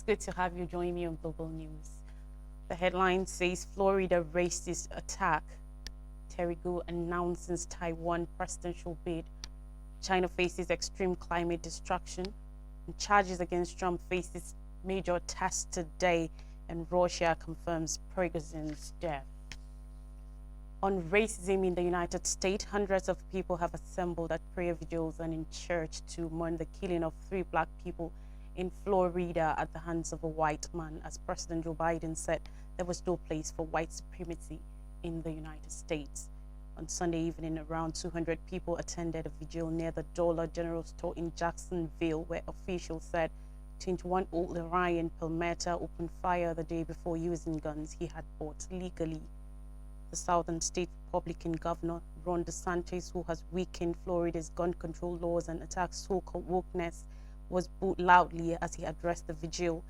good to have you join me on Global News. The headline says Florida racist attack. Terrigu announces Taiwan presidential bid. China faces extreme climate destruction. And charges against Trump faces major test today. And Russia confirms Prigozhin's death. On racism in the United States, hundreds of people have assembled at prayer vigils and in church to mourn the killing of 3 black people in Florida at the hands of a white man, as President Joe Biden said there was no place for white supremacy in the United States. On Sunday evening, around 200 people attended a vigil near the Dollar General store in Jacksonville, where officials said 21-year-old Ryan Palmetta opened fire the day before using guns he had bought legally. The Southern State Republican Governor Ron DeSantis, who has weakened Florida's gun control laws and attacked so-called wokeness, was booed loudly as he addressed the vigil.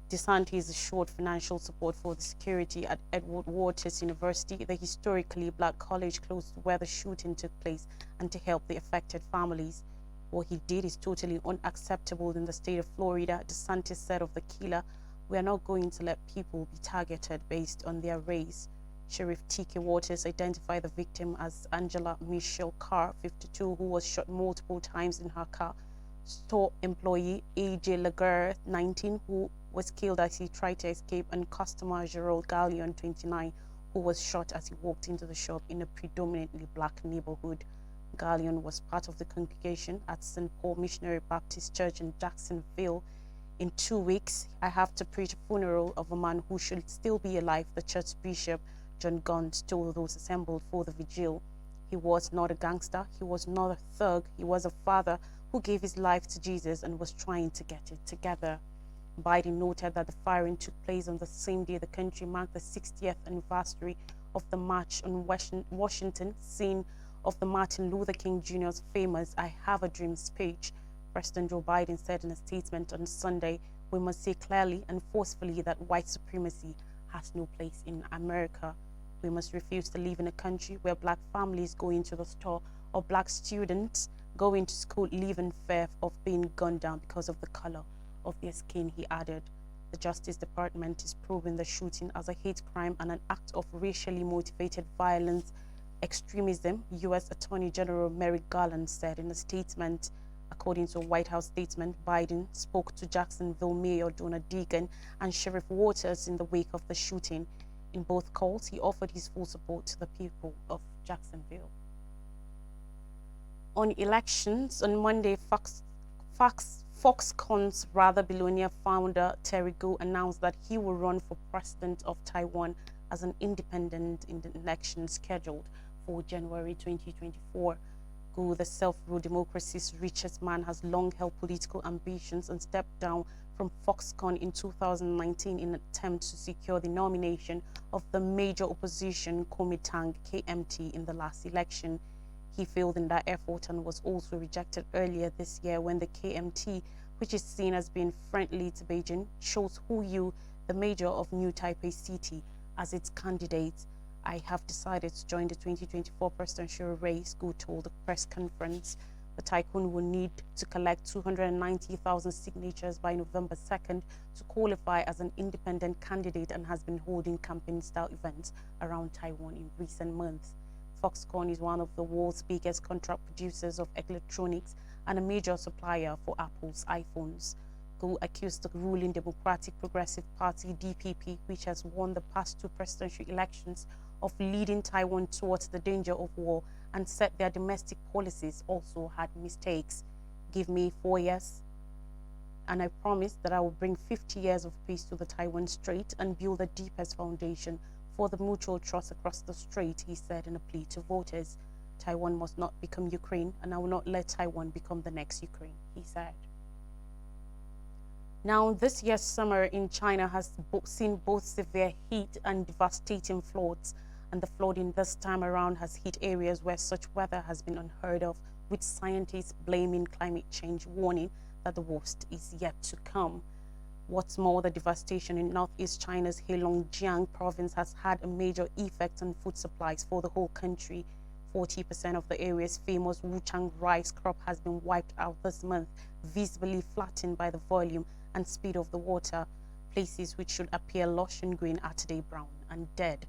DeSantis assured financial support for the security at Edward Waters University, the historically black college close to where the shooting took place, and to help the affected families. What he did is totally unacceptable in the state of Florida, DeSantis said of the killer. We are not going to let people be targeted based on their race. Sheriff T.K. Waters identified the victim as Angela Michelle Carr, 52, who was shot multiple times in her car. Store employee A.J. Laguerre, 19, who was killed as he tried to escape, and customer Gerald Gallion, 29, who was shot as he walked into the shop in a predominantly black neighborhood. Gallion was part of the congregation at St. Paul Missionary Baptist Church in Jacksonville. In 2 weeks, I have to preach a funeral of a man who should still be alive, the church bishop John Gunt told those assembled for the vigil. He was not a gangster, he was not a thug, he was a father who gave his life to Jesus and was trying to get it together. Biden noted that the firing took place on the same day the country marked the 60th anniversary of the March on Washington, scene of the Martin Luther King Jr.'s famous I Have a Dream speech. President Joe Biden said in a statement on Sunday, "We must say clearly and forcefully that white supremacy has no place in America. We must refuse to live in a country where black families go into the store or black students go into school live in fear of being gunned down because of the color of their skin," he added. The Justice Department is proving the shooting as a hate crime and an act of racially motivated violence extremism, U.S. Attorney General Merrick Garland said in a statement. According to a White House statement, Biden spoke to Jacksonville Mayor Donna Deegan and Sheriff Waters in the wake of the shooting. In both calls, he offered his full support to the people of Jacksonville. On elections, on Monday, Foxconn's Rather Billionaire founder Terry Gou announced that he will run for president of Taiwan as an independent in the election scheduled for January 2024. Gou, the self-ruled democracy's richest man, has long held political ambitions and stepped down from Foxconn in 2019 in an attempt to secure the nomination of the major opposition Kuomintang KMT in the last election. He failed in that effort and was also rejected earlier this year when the KMT, which is seen as being friendly to Beijing, chose Hu Yu, the mayor of New Taipei City, as its candidate. "I have decided to join the 2024 presidential race," Gu told the press conference. The tycoon will need to collect 290,000 signatures by November 2nd to qualify as an independent candidate and has been holding campaign-style events around Taiwan in recent months. Foxconn is one of the world's biggest contract producers of electronics and a major supplier for Apple's iPhones. Gu accused the ruling Democratic Progressive Party DPP, which has won the past 2 presidential elections, of leading Taiwan towards the danger of war and said their domestic policies also had mistakes. "Give me 4 years, and I promise that I will bring 50 years of peace to the Taiwan Strait and build the deepest foundation for the mutual trust across the strait," he said in a plea to voters. "Taiwan must not become Ukraine, and I will not let Taiwan become the next Ukraine," he said. Now, this year's summer in China has seen both severe heat and devastating floods, and the flooding this time around has hit areas where such weather has been unheard of, with scientists blaming climate change, warning that the worst is yet to come. What's more, the devastation in northeast China's Heilongjiang province has had a major effect on food supplies for the whole country. 40% of the area's famous Wuchang rice crop has been wiped out this month, visibly flattened by the volume and speed of the water. Places which should appear lush and green are today brown and dead.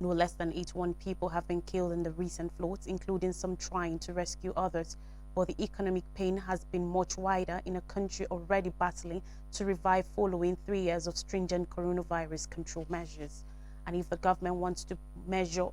No less than 81 people have been killed in the recent floods, including some trying to rescue others. But the economic pain has been much wider in a country already battling to revive following 3 years of stringent coronavirus control measures. And if the government wants to measure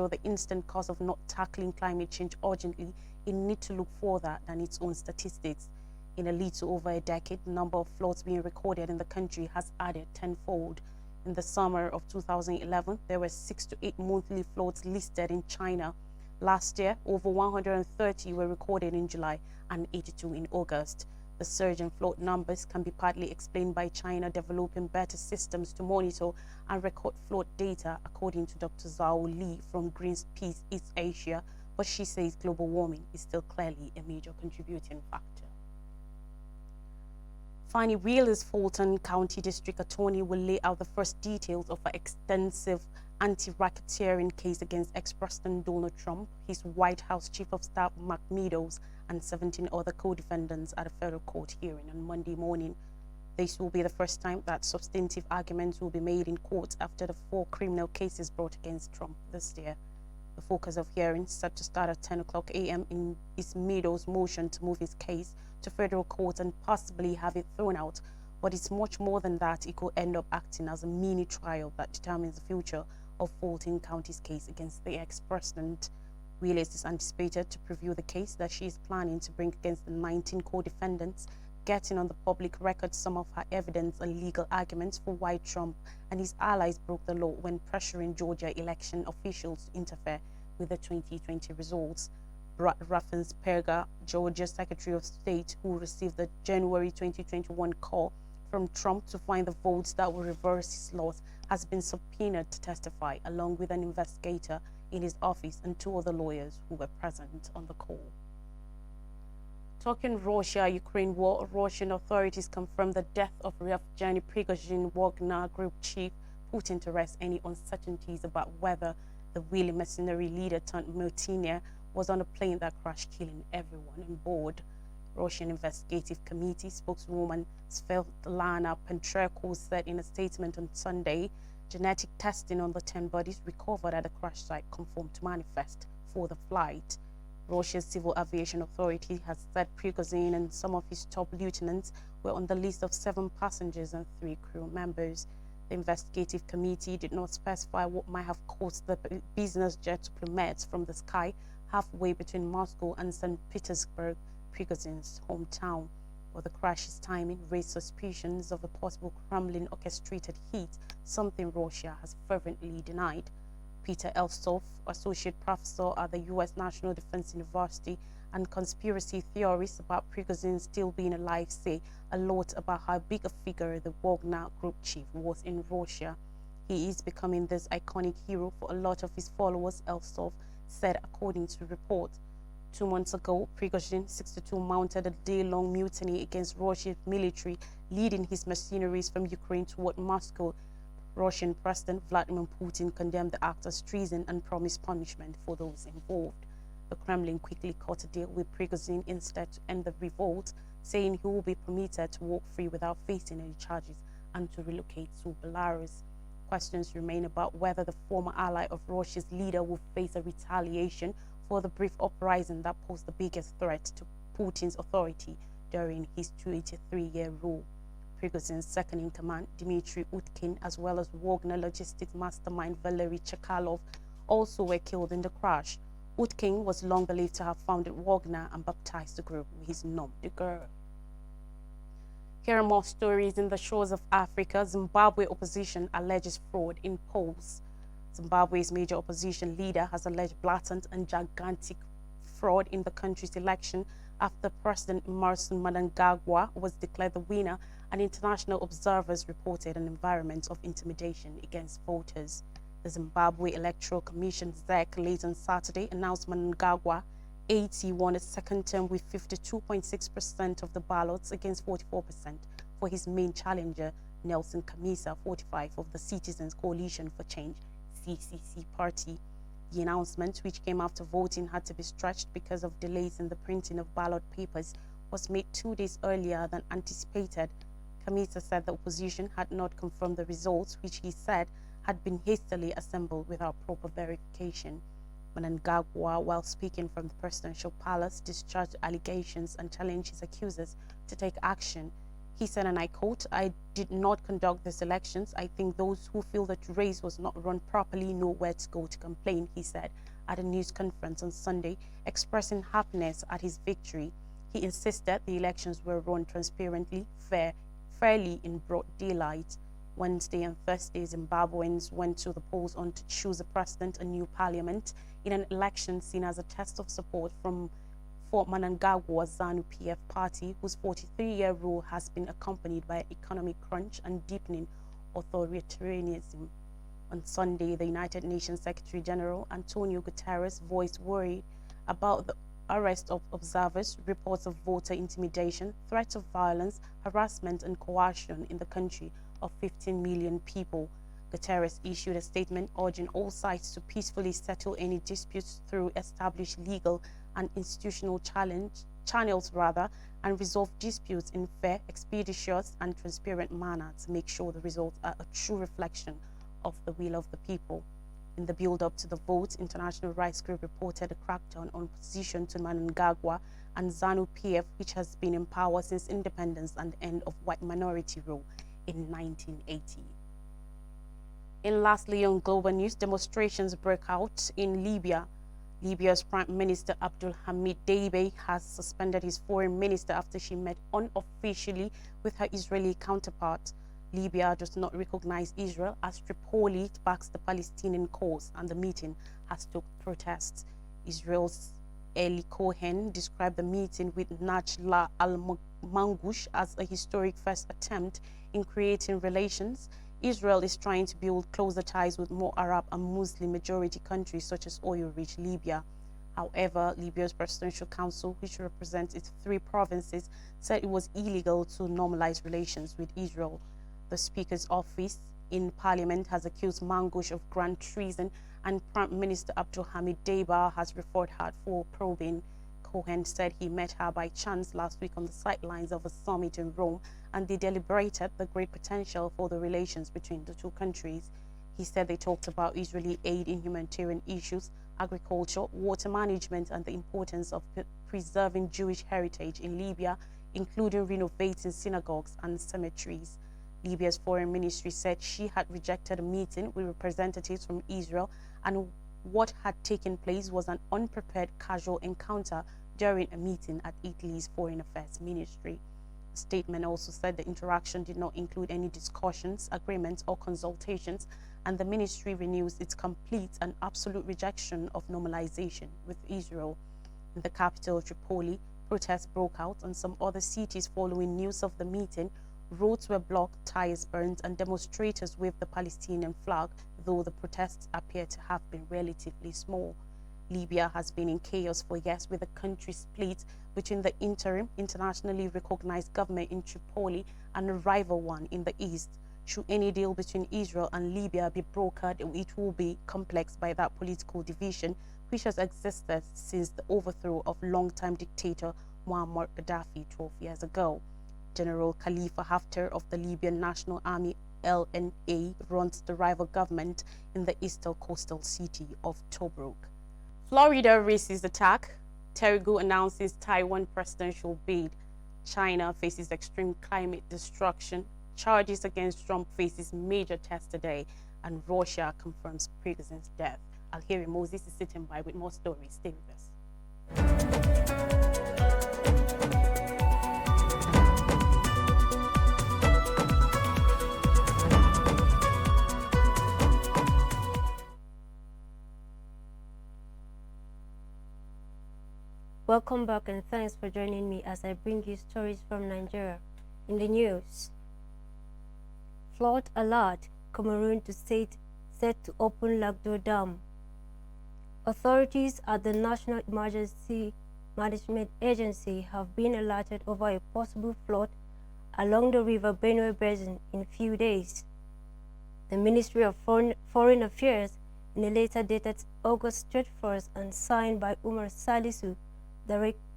the instant cause of not tackling climate change urgently, it needs to look further than its own statistics. In a little over a decade, the number of floods being recorded in the country has added tenfold. In the summer of 2011, there were 6 to 8 monthly floods listed in China. Last year, over 130 were recorded in July and 82 in August. The surge in flood numbers can be partly explained by China developing better systems to monitor and record flood data, according to Dr. Zhao Li from Greenpeace East Asia, but she says global warming is still clearly a major contributing factor. Fani Willis, Fulton County District Attorney, will lay out the first details of an extensive anti-racketeering case against ex-President Donald Trump, his White House Chief of Staff Mark Meadows, and 17 other co-defendants at a federal court hearing on Monday morning. This will be the first time that substantive arguments will be made in court after the 4 criminal cases brought against Trump this year. The focus of hearings, set to start at 10 o'clock a.m., is Meadows' motion to move his case to federal court and possibly have it thrown out. But it's much more than that. It could end up acting as a mini trial that determines the future of Fulton County's case against the ex-president. Willis is anticipated to preview the case that she is planning to bring against the 19 co-defendants, getting on the public record some of her evidence and legal arguments for why Trump and his allies broke the law when pressuring Georgia election officials to interfere with the 2020 results. Brad Raffensperger, Georgia Secretary of State, who received the January 2021 call from Trump to find the votes that will reverse his loss, has been subpoenaed to testify, along with an investigator in his office and 2 other lawyers who were present on the call. Talking Russia-Ukraine war, Russian authorities confirmed the death of Yevgeny Prigozhin, Wagner Group chief, putting to rest any uncertainties about whether the wily mercenary leader turned mutineer was on a plane that crashed, killing everyone on board. Russian Investigative Committee spokeswoman Svetlana Petrenko said in a statement on Sunday, genetic testing on the 10 bodies recovered at the crash site conformed to manifest for the flight. Russia's Civil Aviation Authority has said Prigozhin and some of his top lieutenants were on the list of 7 passengers and 3 crew members. The investigative committee did not specify what might have caused the business jet to plummet from the sky halfway between Moscow and St. Petersburg, Prigozhin's hometown. But the crash's timing raised suspicions of a possible Kremlin-orchestrated hit, something Russia has fervently denied. Peter Elstov, associate professor at the U.S. National Defense University and conspiracy theorists about Prigozhin still being alive, say a lot about how big a figure the Wagner Group chief was in Russia. He is becoming this iconic hero for a lot of his followers, Elstov said, according to reports. 2 months ago, Prigozhin, 62, mounted a day-long mutiny against Russia's military, leading his mercenaries from Ukraine toward Moscow. Russian President Vladimir Putin condemned the act as treason and promised punishment for those involved. The Kremlin quickly cut a deal with Prigozhin instead to end the revolt, saying he will be permitted to walk free without facing any charges and to relocate to Belarus. Questions remain about whether the former ally of Russia's leader will face a retaliation for the brief uprising that posed the biggest threat to Putin's authority during his 23-year rule. Prigozhin's second-in-command, Dmitry Utkin, as well as Wagner logistics mastermind Valery Chekalov, also were killed in the crash. Utkin was long believed to have founded Wagner and baptized the group with his nom de guerre. Here are more stories in the shores of Africa. Zimbabwe opposition alleges fraud in polls. Zimbabwe's major opposition leader has alleged blatant and gigantic fraud in the country's election after President Emmerson Mnangagwa was declared the winner, and international observers reported an environment of intimidation against voters. The Zimbabwe Electoral Commission, ZEC, late on Saturday announced Mnangagwa, 80, won a second term with 52.6% of the ballots against 44% for his main challenger, Nelson Chamisa, 45, of the Citizens Coalition for Change, CCC party. The announcement, which came after voting had to be stretched because of delays in the printing of ballot papers, was made 2 days earlier than anticipated. Kamisa said the opposition had not confirmed the results, which he said had been hastily assembled without proper verification. Mnangagwa, while speaking from the presidential palace, discharged allegations and challenged his accusers to take action. He said, and I quote, "I did not conduct these elections. I think those who feel that race was not run properly know where to go to complain," he said at a news conference on Sunday, expressing happiness at his victory. He insisted the elections were run transparently, fairly in broad daylight. Wednesday and Thursday, Zimbabweans went to the polls on to choose a president and new parliament in an election seen as a test of support for Mnangagwa's ZANU-PF party, whose 43-year rule has been accompanied by economic crunch and deepening authoritarianism. On Sunday, the United Nations Secretary General Antonio Guterres voiced worry about the arrest of observers, reports of voter intimidation, threats of violence, harassment, and coercion in the country of 15 million people. Guterres issued a statement urging all sides to peacefully settle any disputes through established legal and institutional channels and resolve disputes in fair, expeditious, and transparent manner to make sure the results are a true reflection of the will of the people. In the build-up to the vote, International Rights Group reported a crackdown on opposition to Mnangagwa and ZANU-PF, which has been in power since independence and the end of white minority rule in 1980. And lastly, on global news, demonstrations broke out in Libya. Libya's Prime Minister Abdul Hamid Deibe has suspended his foreign minister after she met unofficially with her Israeli counterpart. Libya does not recognize Israel as Tripoli backs the Palestinian cause, and the meeting has stoked protests. Israel's Eli Cohen described the meeting with Najla al-Mangush as a historic first attempt in creating relations. Israel is trying to build closer ties with more Arab and Muslim majority countries such as oil-rich Libya. However, Libya's Presidential Council, which represents its 3 provinces, said it was illegal to normalize relations with Israel. The Speaker's office in Parliament has accused Mangush of grand treason, and Prime Minister Abdul Hamid Deiba has referred her for probing. Cohen said he met her by chance last week on the sidelines of a summit in Rome, and they deliberated the great potential for the relations between the 2 countries. He said they talked about Israeli aid in humanitarian issues, agriculture, water management, and the importance of preserving Jewish heritage in Libya, including renovating synagogues and cemeteries. Libya's foreign ministry said she had rejected a meeting with representatives from Israel, and what had taken place was an unprepared casual encounter during a meeting at Italy's Foreign Affairs Ministry. The statement also said the interaction did not include any discussions, agreements, or consultations, and the ministry renews its complete and absolute rejection of normalization with Israel. In the capital, Tripoli, protests broke out, and some other cities following news of the meeting. Roads were blocked, tires burned, and demonstrators waved the Palestinian flag, though the protests appear to have been relatively small. Libya has been in chaos for years, with the country split between the interim, internationally recognized government in Tripoli and a rival one in the east. Should any deal between Israel and Libya be brokered, it will be complex by that political division, which has existed since the overthrow of longtime dictator Muammar Gaddafi 12 years ago. General Khalifa Haftar of the Libyan National Army LNA runs the rival government in the eastern coastal city of Tobruk. Florida races attack. Terrigu announces Taiwan presidential bid. China faces extreme climate destruction. Charges against Trump faces major test today. And Russia confirms Pregnant's death. Alheri Moses is sitting by with more stories. Stay with us. Welcome back and thanks for joining me as I bring you stories from Nigeria. In the news, flood alert, Cameroon to state set to open Lagdo Dam. Authorities at the National Emergency Management Agency have been alerted over a possible flood along the River Benue Basin in a few days. The Ministry of Foreign Affairs, in a letter dated August 31st and signed by Umar Salisu,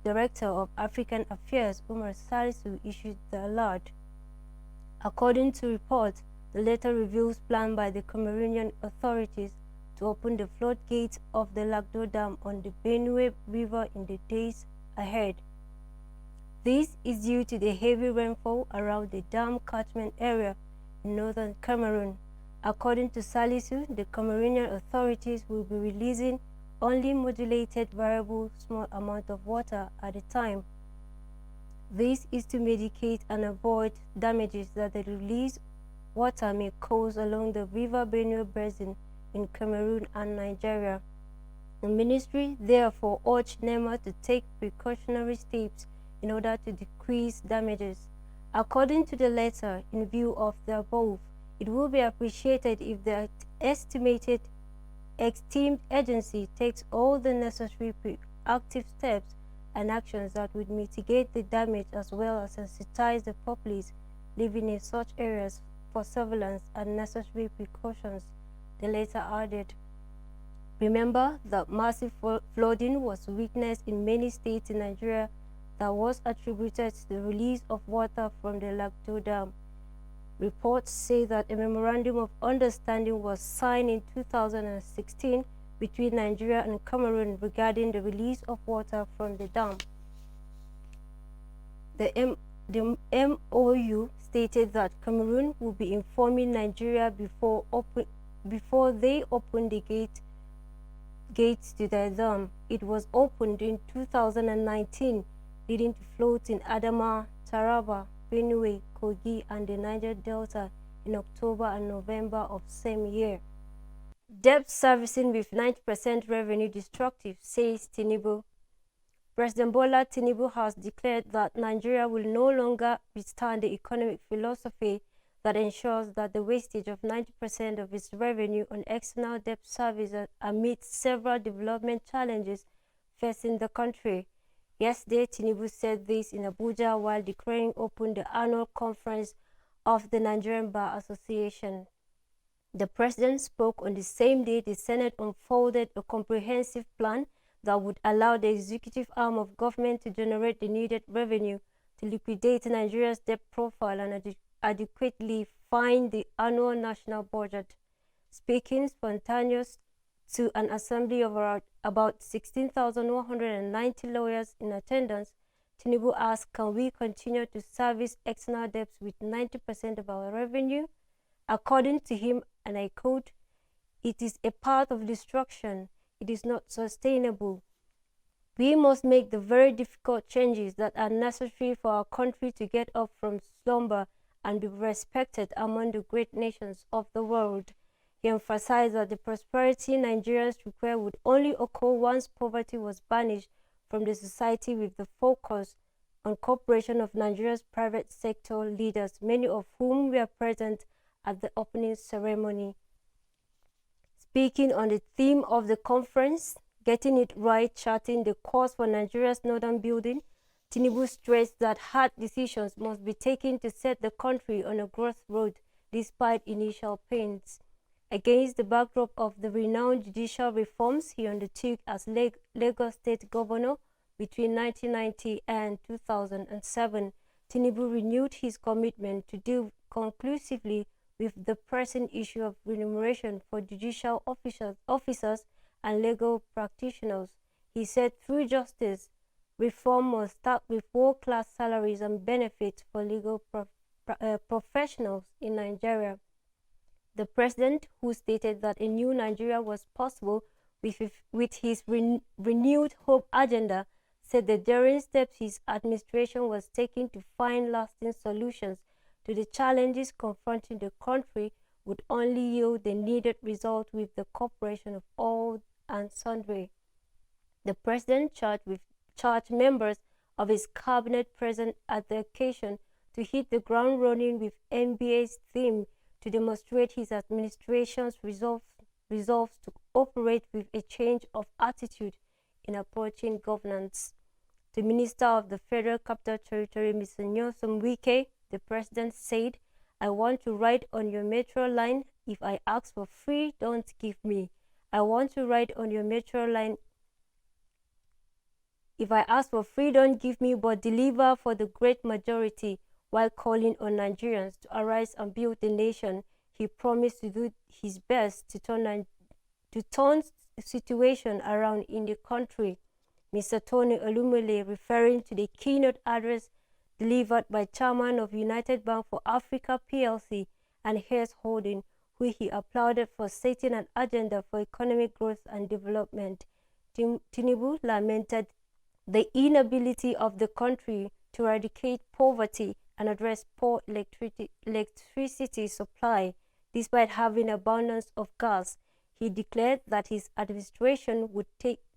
Director of African Affairs, Umar Salisu, issued the alert. According to reports, the letter reveals plan by the Cameroonian authorities to open the floodgates of the Lac d'O Dam on the Benue River in the days ahead. This is due to the heavy rainfall around the dam catchment area in northern Cameroon. According to Salisu, the Cameroonian authorities will be releasing only modulated variable small amount of water at a time. This is to mitigate and avoid damages that the released water may cause along the River Benue basin in Cameroon and Nigeria. The ministry therefore urged NEMA to take precautionary steps in order to decrease damages. According to the letter, in view of the above, it will be appreciated if the esteemed agency takes all the necessary proactive steps and actions that would mitigate the damage as well as sensitize the populace living in such areas for surveillance and necessary precautions, the letter added. Remember that massive flooding was witnessed in many states in Nigeria that was attributed to the release of water from the Lac d'O Dam. Reports say that a memorandum of understanding was signed in 2016 between Nigeria and Cameroon regarding the release of water from the dam. The MOU stated that Cameroon will be informing Nigeria before they open the gates to the dam. It was opened in 2019, leading to floods in Adama, Taraba, Benue, Kogi, and the Niger Delta in October and November of same year. Debt servicing with 90% revenue destructive, says Tinubu. President Bola Tinubu has declared that Nigeria will no longer withstand the economic philosophy that ensures that the wastage of 90% of its revenue on external debt service amidst several development challenges facing the country. Yesterday, Tinubu said this in Abuja while declaring open the annual conference of the Nigerian Bar Association. The president spoke on the same day the Senate unfolded a comprehensive plan that would allow the executive arm of government to generate the needed revenue to liquidate Nigeria's debt profile and adequately fund the annual national budget. Speaking spontaneous to an assembly of about 16,190 lawyers in attendance, Tinubu asked, "Can we continue to service external debts with 90% of our revenue?" According to him, and I quote, "It is a path of destruction. It is not sustainable. We must make the very difficult changes that are necessary for our country to get up from slumber and be respected among the great nations of the world." He emphasized that the prosperity Nigerians require would only occur once poverty was banished from the society, with the focus on cooperation of Nigeria's private sector leaders, many of whom were present at the opening ceremony. Speaking on the theme of the conference, Getting It Right, Charting the Course for Nigeria's Northern Building, Tinubu stressed that hard decisions must be taken to set the country on a growth road despite initial pains. Against the backdrop of the renowned judicial reforms he undertook as Lagos State Governor between 1990 and 2007, Tinubu renewed his commitment to deal conclusively with the pressing issue of remuneration for judicial officers and legal practitioners. He said through justice, reform must start with world-class salaries and benefits for legal professionals in Nigeria. The president, who stated that a new Nigeria was possible with his renewed hope agenda, said the daring steps his administration was taking to find lasting solutions to the challenges confronting the country would only yield the needed result with the cooperation of all and sundry. The president charged members of his cabinet present at the occasion to hit the ground running with NBA's theme to demonstrate his administration's resolve to operate with a change of attitude in approaching governance. The Minister of the Federal Capital Territory, Mr. Nyesom Wike, the president said, "I want to ride on your metro line. If I ask for free, don't give me. I want to ride on your metro line. If I ask for free, don't give me, but deliver for the great majority. While calling on Nigerians to arise and build the nation, he promised to do his best to turn the situation around in the country. Mr. Tony Elumelu, referring to the keynote address delivered by Chairman of United Bank for Africa PLC and Hess Holding, who he applauded for setting an agenda for economic growth and development. Tinubu lamented the inability of the country to eradicate poverty and address poor electricity supply, despite having abundance of gas. He declared that his administration would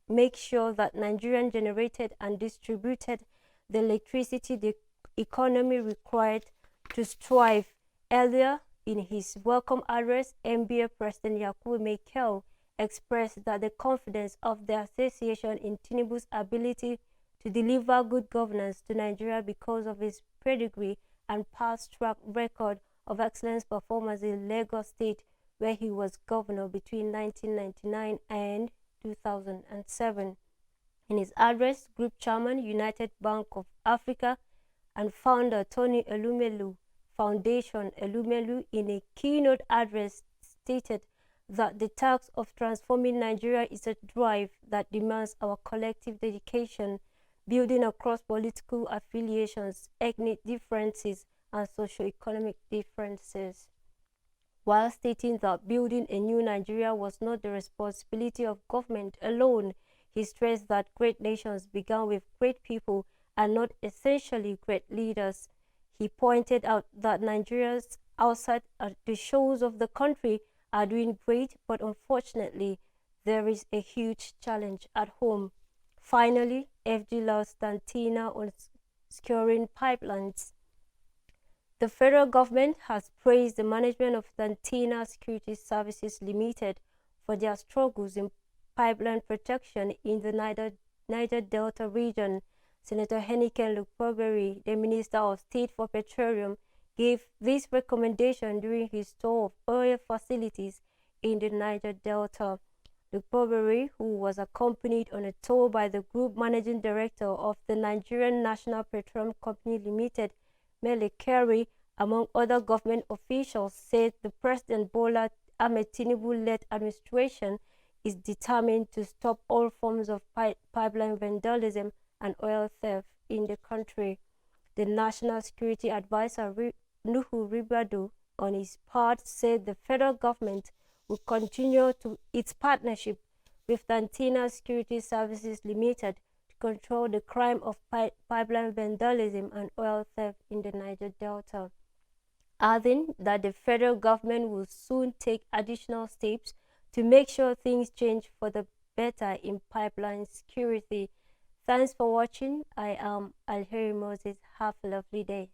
make sure that Nigerian generated and distributed the electricity the economy required to strive. Earlier in his welcome address, NBA President Yakubu Maikel expressed that the confidence of the association in Tinubu's ability to deliver good governance to Nigeria because of his pedigree and past track record of excellent performance in Lagos State, where he was governor between 1999 and 2007. In his address, Group Chairman, United Bank of Africa, and founder Tony Elumelu Foundation Elumelu, in a keynote address, stated that the task of transforming Nigeria is a drive that demands our collective dedication, building across political affiliations, ethnic differences, and socio-economic differences. While stating that building a new Nigeria was not the responsibility of government alone, he stressed that great nations began with great people and not essentially great leaders. He pointed out that Nigerians outside the shores of the country are doing great, but unfortunately, there is a huge challenge at home. Finally, FG lost Dantina on securing pipelines. The federal government has praised the management of Dantina Security Services Limited for their struggles in pipeline protection in the Niger Delta region. Senator Heniken Lukpoberi, the Minister of State for Petroleum, gave this recommendation during his tour of oil facilities in the Niger Delta. Lukpoberi, who was accompanied on a tour by the Group Managing Director of the Nigerian National Petroleum Company Limited, Mele Kyari, among other government officials, said the President Bola Ahmed Tinubu-led administration is determined to stop all forms of pipeline vandalism and oil theft in the country. The National Security Advisor Nuhu Ribadu, on his part, said the federal government will continue its partnership with Dantina Security Services Limited to control the crime of pipeline vandalism and oil theft in the Niger Delta, adding that the federal government will soon take additional steps to make sure things change for the better in pipeline security. Thanks for watching. I am Alheri Moses. Have a lovely day.